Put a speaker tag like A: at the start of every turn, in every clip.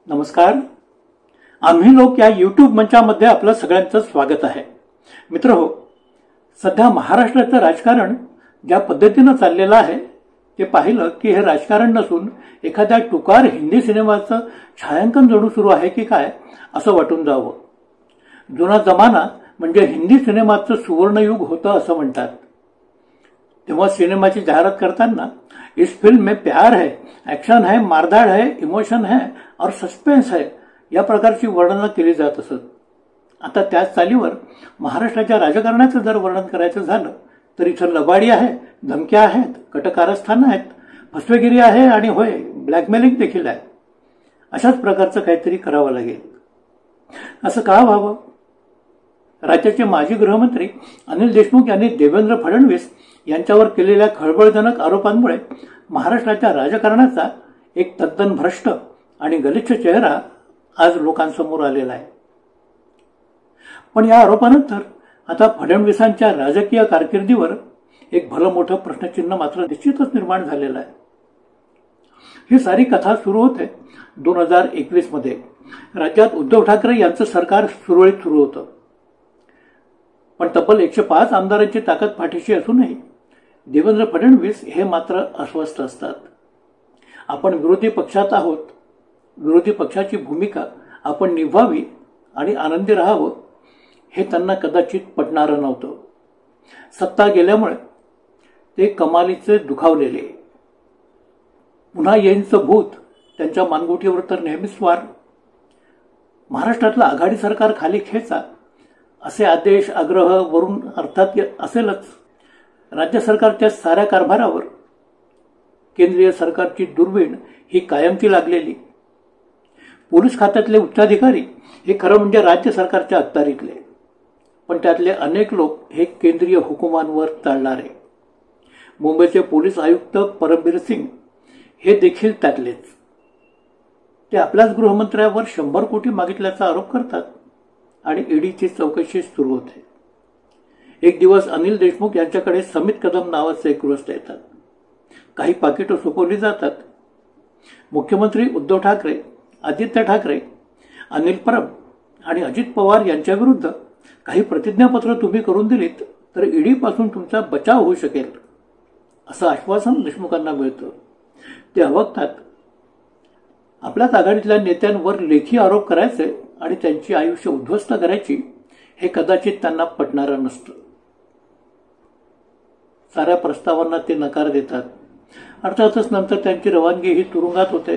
A: नमस्कार. आम्ही लोक या यूट्यूब मंचामध्ये आपलं सगळ्यांचं स्वागत आहे. मित्रहो, सध्या महाराष्ट्राचं राजकारण ज्या पद्धतीनं चाललेलं आहे ते पाहिलं की हे राजकारण नसून एखाद्या टुकार हिंदी सिनेमाचं छायांकन जणू सुरू आहे की काय असं वाटून जावं. जुना जमाना म्हणजे हिंदी सिनेमाचं सुवर्णयुग होतं असं म्हणतात. तेव्हा सिनेमाची जाहिरात करताना इस फिल्म में प्यार है, एक्शन है, मारधाड़ है, इमोशन है और सस्पेन्स है या प्रकारची वर्णनं केली जात असत. आता त्याच चालीवर महाराष्ट्राच्या राजकारणाचं जर वर्णन करायचं झालं तर इथं लबाडी आहे, धमक्या आहेत, कटकारस्थान आहेत, फसवेगिरी आहे आणि होय ब्लॅकमेलिंग देखील आहे. अशाच प्रकारचं काहीतरी करावं लागेल. असं का व्हावं? राज्याचे माजी गृहमंत्री अनिल देशमुख यांनी देवेंद्र फडणवीस यांच्यावर केलेल्या खळबळजनक आरोपांमुळे महाराष्ट्राच्या राजकारणाचा एक तद्दन भ्रष्ट आणि गलिच्छ चेहरा आज लोकांसमोर आलेला आहे. पण या आरोपानंतर आता फडणवीसांच्या राजकीय कारकिर्दीवर एक भलं मोठं प्रश्नचिन्ह मात्र निश्चितच निर्माण झालेलं आहे. ही सारी कथा सुरू होते 2021 मध्ये. राज्यात उद्धव ठाकरे यांचं सरकार सुरळीत सुरू होतं. पण तब्बल 105 आमदारांची ताकद पाठीशी असूनही देवेंद्र फडणवीस हे मात्र अस्वस्थ असतात. आपण विरोधी पक्षात आहोत, विरोधी पक्षाची भूमिका आपण निभावी आणि आनंदी राहावं हे त्यांना कदाचित पटणारं नव्हतं. सत्ता गेल्यामुळे ते कमालीचे दुखावलेले. पुन्हा येईनचं भूत त्यांच्या मानगुटीवर तर नेहमीच स्वार. महाराष्ट्रातलं आघाडी सरकार खाली खेचा असे आदेश आग्रह वरून अर्थात असेलच. राज्य सरकारच्या साऱ्या कारभारावर केंद्रीय सरकारची दुर्बीण ही कायमची लागलेली. पोलीस खात्यातले उच्चाधिकारी हे खरं म्हणजे राज्य सरकारच्या अखत्यारीतले, पण त्यातले अनेक लोक हे केंद्रीय हुकुमांवर चालणारे. मुंबईचे पोलीस आयुक्त परमबीर सिंग हे देखील त्यातलेच. ते आपल्याच गृहमंत्र्यावर 100 कोटी मागितल्याचा आरोप करतात आणि ईडीची चौकशी सुरू होते. एक दिवस अनिल देशमुख यांच्याकडे समित कदम नावाचे एक गृहस्थ येतात. काही पाकिटं सोपवली जातात. मुख्यमंत्री उद्धव ठाकरे, आदित्य ठाकरे, अनिल परब आणि अजित पवार यांच्या विरुद्ध काही प्रतिज्ञापत्र तुम्ही करून दिलीत तर ईडीपासून तुमचा बचाव होऊ शकेल असं आश्वासन देशमुखांना मिळतं. ते अवगतात. आपल्याच आघाडीतल्या नेत्यांवर लेखी आरोप करायचे आणि त्यांची आयुष्य उद्ध्वस्त करायची हे कदाचित त्यांना पटणारं नसतं. साऱ्या प्रस्तावांना ते नकार देतात. अर्थातच नंतर त्यांची रवानगी ही तुरुंगात होते.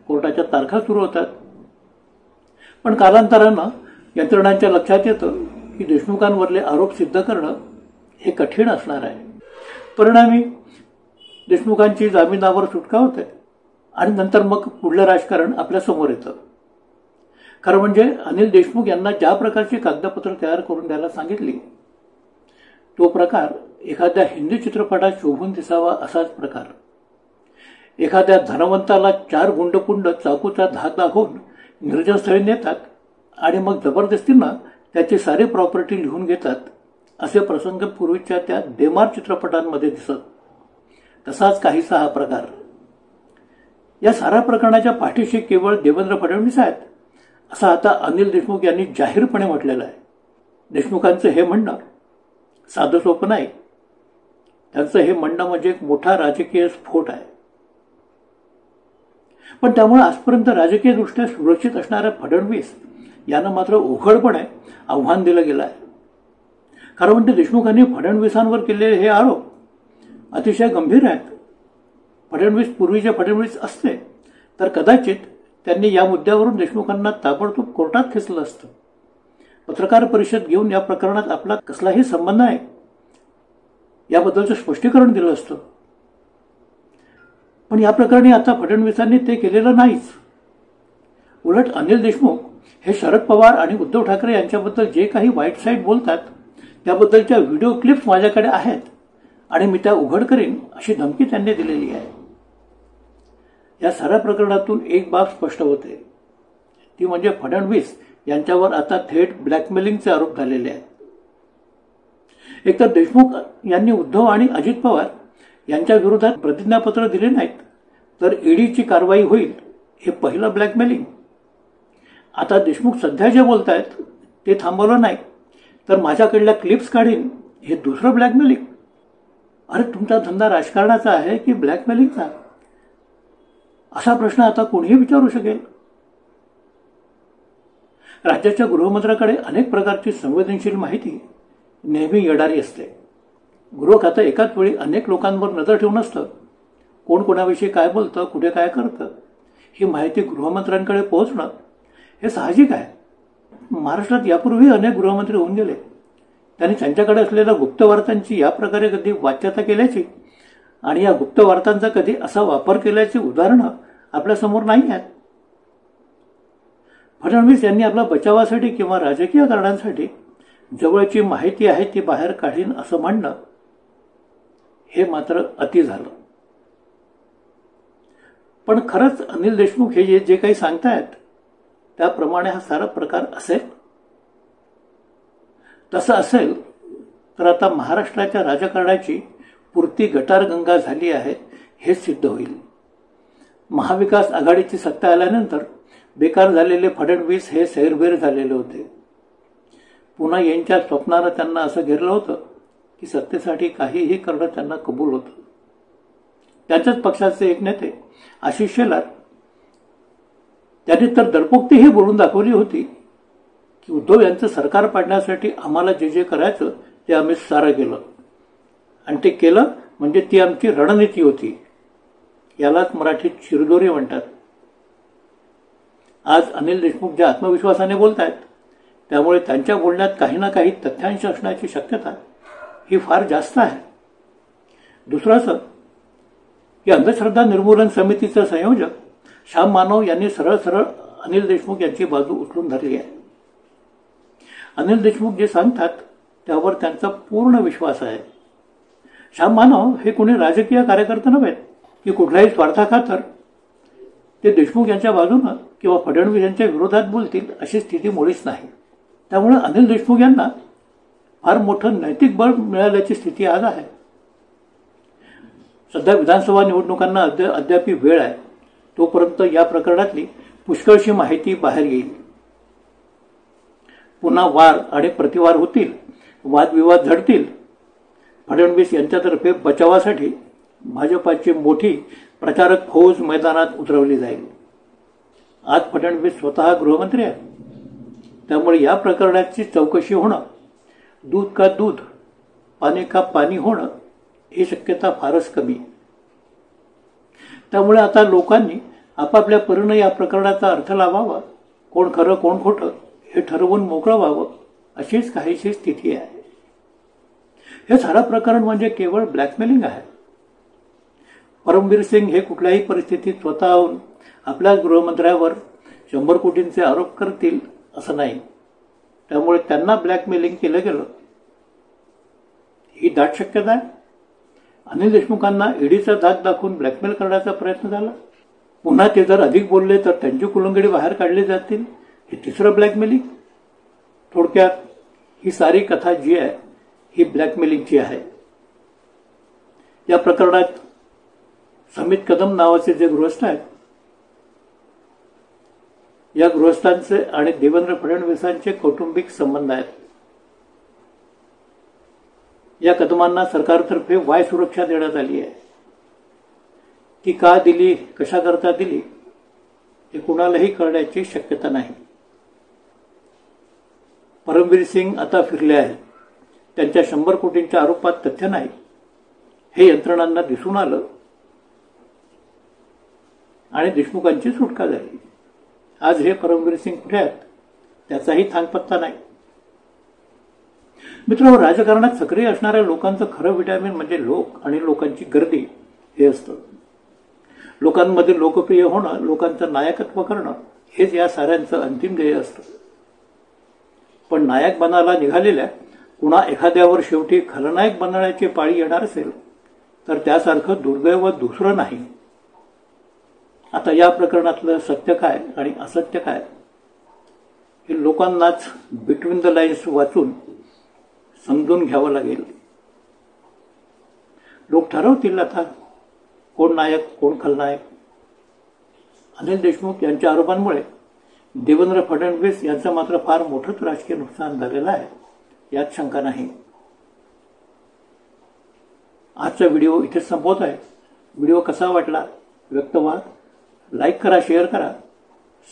A: कोर्टाच्या तारखा सुरू होतात. पण कालांतरानं यंत्रणांच्या लक्षात येतं की देशमुखांवरले आरोप सिद्ध करणं हे कठीण असणार आहे. परिणामी देशमुखांची जामिनावर सुटका होते आणि नंतर मग पुढलं राजकारण आपल्यासमोर येतं. खरं म्हणजे अनिल देशमुख यांना ज्या प्रकारची कागदपत्र तयार करून द्यायला सांगितली तो प्रकार एखाद्या हिंदी चित्रपटात शोभून दिसावा असाच प्रकार. एखाद्या धनवंताला 4 गुंडपुंड चाकूचा धाक दाखवून निर्जनस्थळी नेतात आणि मग जबरदस्तीनं त्याची सारी प्रॉपर्टी लिहून घेतात असे प्रसंग पूर्वीच्या त्या देमार चित्रपटांमध्ये दिसत. तसाच काहीसा हा प्रकार. या साऱ्या प्रकरणाच्या पाठीशी केवळ देवेंद्र फडणवीस आहेत असं आता अनिल देशमुख यांनी जाहीरपणे म्हटलेलं आहे. देशमुखांचं हे म्हणणं साधं सोपं नाही. त्यांचं हे म्हणणं म्हणजे एक मोठा राजकीय स्फोट आहे. पण त्यामुळे आजपर्यंत राजकीयदृष्ट्या सुरक्षित असणाऱ्या फडणवीस यांना मात्र उघडपणे आव्हान दिलं गेलं आहे. कारण म्हणजे देशमुखांनी फडणवीसांवर केलेले हे आरोप अतिशय गंभीर आहेत. फडणवीस पूर्वीचे फडणवीस असते तर कदाचित त्यांनी या मुद्द्यावरून देशमुखांना ताबडतोब कोर्टात खेचलं असतं. पत्रकार परिषद घेऊन या प्रकरणात आपला कसलाही संबंध आहे याबद्दलचं स्पष्टीकरण दिलं असतं. पण या प्रकरणी आता फडणवीसांनी ते केलेलं नाहीच. उलट अनिल देशमुख हे शरद पवार आणि उद्धव ठाकरे यांच्याबद्दल जे काही वाईट साईट बोलतात त्याबद्दलच्या व्हिडिओ क्लिप्स माझ्याकडे आहेत आणि मी त्या उघड करीन अशी धमकी त्यांनी दिलेली आहे. या साऱ्या प्रकरणातून एक बाब स्पष्ट होते. ती म्हणजे फडणवीस यांच्यावर आता थेट ब्लॅकमेलिंगचे आरोप झालेले आहेत. एकतर देशमुख यांनी उद्धव आणि अजित पवार यांच्या विरोधात प्रतिज्ञापत्र दिले नाहीत तर ईडीची कारवाई होईल हे पहिलं ब्लॅकमेलिंग. आता देशमुख सध्या जे बोलत आहेत ते थांबवलं नाही तर माझ्याकडल्या क्लिप्स काढीन, हे दुसरं ब्लॅकमेलिंग. अरे तुमचा धंदा राजकारणाचा आहे की ब्लॅकमेलिंगचा? असा प्रश्न आता कोणीही विचारू शकेल. राज्याच्या गृहमंत्र्याकडे अनेक प्रकारची संवेदनशील माहिती नेहमी येणारी असते. गृह खातं एकाच वेळी अनेक लोकांवर नजर ठेवून असतं. कोण कोणाविषयी काय बोलतं, कुठे काय करतं, ही माहिती गृहमंत्र्यांकडे पोहोचणं हे साहजिक आहे. महाराष्ट्रात यापूर्वी अनेक गृहमंत्री होऊन गेले. त्यांनी त्यांच्याकडे असलेल्या गुप्त वार्तांची या प्रकारे कधी वाच्यता केल्याची आणि या गुप्त वार्तांचा कधी असा वापर केल्याची उदाहरणं आपल्यासमोर नाही आहेत. फडणवीस यांनी आपल्या बचावासाठी किंवा राजकीय कारणांसाठी जवळची माहिती आहे ती बाहेर काढीन असं म्हणणं हे मात्र अति झालं. पण खरंच अनिल देशमुख हे जे काही सांगतायत त्याप्रमाणे हा सारा प्रकार असेल? तसं असेल तर आता महाराष्ट्राच्या राजकारणाची पुरती गटारगंगा झाली आहे हे सिद्ध होईल. महाविकास आघाडीची सत्ता आल्यानंतर बेकार झालेले फडणवीस हे सैरभैर झालेले होते. पुन्हा यांच्या स्वप्नानं त्यांना असं घेरलं होतं की सत्तेसाठी काहीही करणं त्यांना कबूल होतं. त्यांच्याच पक्षाचे एक नेते आशिष शेलार त्यांनी तर दडपोक्तीही बोलून दाखवली होती की उद्धव यांचं सरकार पाडण्यासाठी आम्हाला जे जे करायचं ते आम्ही सारं केलं आणि ते केलं म्हणजे ती आमची रणनीती होती. यालाच मराठीत शिरदोरी म्हणतात. आज अनिल देशमुख ज्या आत्मविश्वासाने बोलत आहेत त्यामुळे त्यांच्या बोलण्यात काही ना काही तथ्यांश असण्याची शक्यता ही फार जास्त आहे. दुसरं असं की अंधश्रद्धा निर्मूलन समितीचे संयोजक श्याम मानव यांनी सरळ सरळ अनिल देशमुख यांची बाजू उचलून धरली आहे. अनिल देशमुख जे सांगतात त्यावर त्यांचा पूर्ण विश्वास आहे. श्याम मानव हे कोणी राजकीय कार्यकर्ते नव्हेत की कुठल्याही स्वार्थाखातर ते देशमुख यांच्या बाजूनं किंवा फडणवीस यांच्या विरोधात बोलतील अशी स्थिती मुळीच नाही. त्यामुळे अनिल देशमुख यांना फार मोठं नैतिक बळ मिळाल्याची स्थिती आज आहे. सध्या विधानसभा निवडणुकांना अद्याप वेळ आहे. तोपर्यंत या प्रकरणातली पुष्कळशी माहिती बाहेर येईल. पुन्हा वार आणि प्रतिवार होतील, वादविवाद झडतील. फडणवीस यांच्यातर्फे बचावासाठी भाजपाची मोठी प्रचारक फौज मैदानात उतरवली जाईल. आज फडणवीस स्वतः गृहमंत्री आहेत. त्यामुळे या प्रकरणाची चौकशी होणं, दूध का दूध, पाणी का पाणी होणं ही शक्यता फारच कमी. त्यामुळे आता लोकांनी आपापल्या परीने या प्रकरणाचा अर्थ लावावा. कोण खरं कोण खोटं हे ठरवून मोकळं व्हावं अशीच काहीशी स्थिती आहे. हे सारं प्रकरण म्हणजे केवळ ब्लॅकमेलिंग आहे. परमवीर सिंग हे कुठल्याही परिस्थितीत स्वतःहून आपल्या गृहमंत्र्यावर 100 कोटींचे आरोप करतील असं नाही. त्यामुळे त्यांना ब्लॅकमेलिंग केलं गेलं ही दाट शक्यता आहे. अनिल देशमुखांना ईडीचा धाक दाखवून ब्लॅकमेल करण्याचा प्रयत्न झाला. पुन्हा ते जर अधिक बोलले तर त्यांची कुलंगडी बाहेर काढली जातील, हे तिसरं ब्लॅकमेलिंग. थोडक्यात ही सारी कथा जी आहे ही ब्लॅकमेलिंगची आहे. या प्रकरणात समित कदम नावाचे जे गृहस्थ आहेत या गृहस्थांचे आणि देवेंद्र फडणवीसांचे कौटुंबिक संबंध आहेत. या कदमांना सरकारतर्फे वाय सुरक्षा देण्यात आली आहे. ती का दिली, कशाकरता दिली हे कुणालाही कळण्याची शक्यता नाही. परमवीर सिंग आता फिरले आहेत. त्यांच्या 100 कोटींच्या आरोपात तथ्य नाही हे यंत्रणांना दिसून आलं आणि देशमुखांची सुटका झाली. आज हे परमवीर सिंग कुठे आहेत त्याचाही थांगपत्ता नाही. मित्रांनो, राजकारणात सक्रिय असणाऱ्या लोकांचं खरं व्हिटॅमिन म्हणजे लोक आणि लोकांची गर्दी हे असतं. लोकांमध्ये लोकप्रिय होणं, लोकांचं नायकत्व करणं हेच या साऱ्यांचं अंतिम ध्येय असतं. पण नायक बनायला निघालेल्या कुणा एखाद्यावर शेवटी खलनायक बनण्याची पाळी येणार असेल तर त्यासारखं दुर्दैव दुसरं नाही. आता या प्रकरणातलं सत्य काय आणि असत्य काय हे लोकांनाच बिटवीन द लाईन्स वाचून समजून घ्यावं लागेल. लोक ठरवतील आता कोण नायक कोण खलनायक. अनिल देशमुख यांच्या आरोपांमुळे देवेंद्र फडणवीस यांचं मात्र फार मोठंच राजकीय नुकसान झालेलं आहे, यात शंका नाही. आजचा व्हिडिओ इथे संपवत आहे. व्हिडिओ कसा वाटला व्यक्त व्हा. लाईक करा, शेअर करा,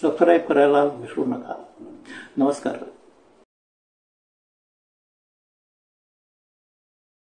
A: सबस्क्राईब करायला विसरू नका. नमस्कार.